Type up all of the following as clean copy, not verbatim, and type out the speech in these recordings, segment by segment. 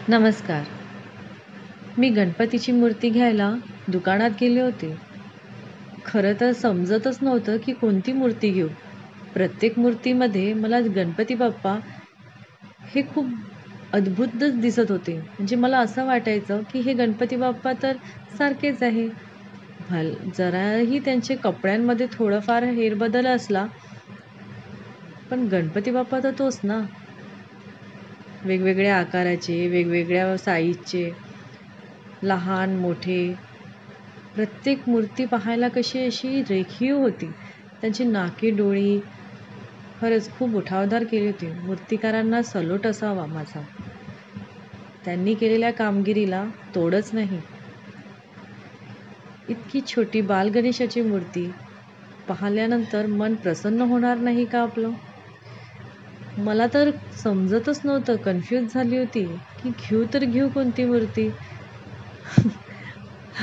नमस्कार. मी गणपतीची मूर्ती घ्यायला दुकानात गेले होते. खरं तर समजतच नव्हतं की कोणती मूर्ती घेऊ. प्रत्येक मूर्तीमध्ये मला गणपती बाप्पा हे खूप अद्भुतच दिसत होते. म्हणजे मला असं वाटायचं की हे गणपती बाप्पा तर सारखेच आहे. जराही त्यांचे कपड्यांमध्ये थोडाफार हेरबदल असला, पण गणपती बाप्पा तर तोच ना. वेगवेगळ्या आकाराचे, वेगवेगळ्या साईजचे, लहान, मोठे. प्रत्येक मूर्ती पाहायला कशी अशी रेखीव होती. त्यांची नाके डोळी खरंच खूप उठावदार केली होती. मूर्तिकारांना सलोट असावा माझा. त्यांनी केलेल्या कामगिरीला तोडच नाही. इतकी छोटी बालगणेशाची मूर्ती पाहिल्यानंतर मन प्रसन्न होणार नाही का आपलं? मला तर समजतच नव्हतं, कन्फ्यूज झाली होती की घेऊ तर घेऊ कोणती मूर्ती?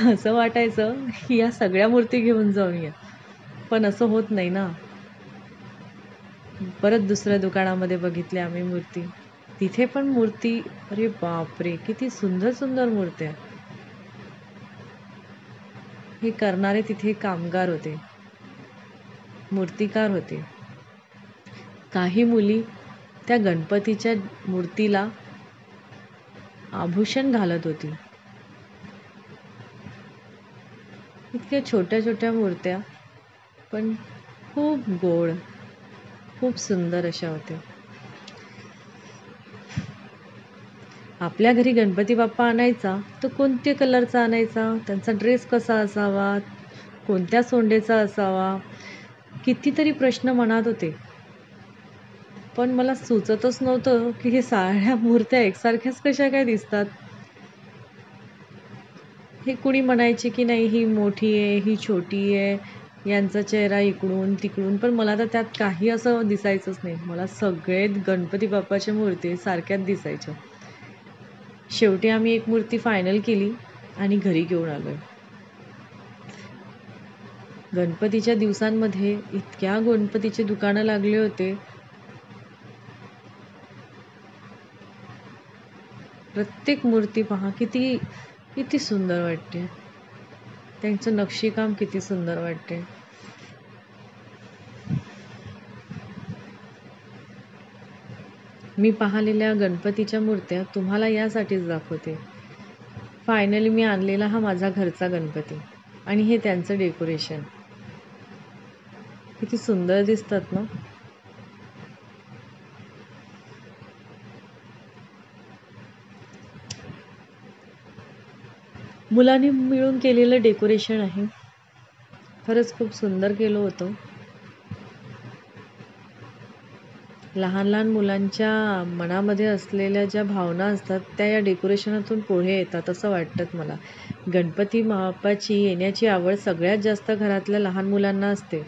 असं वाटायचं की या सगळ्या मूर्ती घेऊन जाऊया. पण असं होत नाही ना. परत दुसऱ्या दुकानामध्ये बघितल्या आम्ही मूर्ती. तिथे पण मूर्ती, अरे बापरे! किती सुंदर सुंदर मूर्त्या. हे करणारे तिथे कामगार होते, मूर्तिकार होते. काही मुली त्या गणपतीच्या मूर्तीला आभूषण घालत होती. इतक्या छोट्या छोट्या मूर्त्या, पण खूप गोड, खूप सुंदर अशा होत्या. आपल्या घरी गणपती बाप्पा आणायचा तर कोणत्या कलरचा आणायचा, त्यांचा ड्रेस कसा असावा, कोणत्या सोंडेचा असावा, कितीतरी प्रश्न मनात होते. पण मला सुचतच नव्हतं की हे साऱ्या मूर्त्या एकसारख्याच कशा काय दिसतात. हे कुणी म्हणायचे की नाही ही मोठी आहे, ही छोटी आहे, यांचा चेहरा इकडून तिकडून, पण मला तर त्यात काही असं दिसायचंच नाही. मला सगळे गणपती बाप्पाच्या मूर्ती सारख्याच दिसायच्या. शेवटी आम्ही एक मूर्ती फायनल केली आणि घरी घेऊन आलोय. गणपतीच्या दिवसांमध्ये इतक्या गणपतीचे दुकानं लागले होते. प्रत्येक मूर्ती पहा किती किती सुंदर वाटते. त्यांचं नक्षीकाम किती सुंदर वाटते. मी पाहिलेल्या गणपतीच्या मूर्त्या तुम्हाला यासाठीच दाखवते. फायनली मी आणलेला हा माझा घरचा गणपती आणि हे त्यांचं डेकोरेशन. किती सुंदर दिसतात ना. मुलांनी मिळून केलेलं डेकोरेशन आहे. खरंच खूप सुंदर केलं होतं. लहान लहान मुलांच्या मनामध्ये असलेल्या ज्या भावना असतात त्या या डेकोरेशनातून पुढे येतात असं वाटतं मला. गणपती बाप्पाची येण्याची आवड सगळ्यात जास्त घरातल्या लहान मुलांना असते.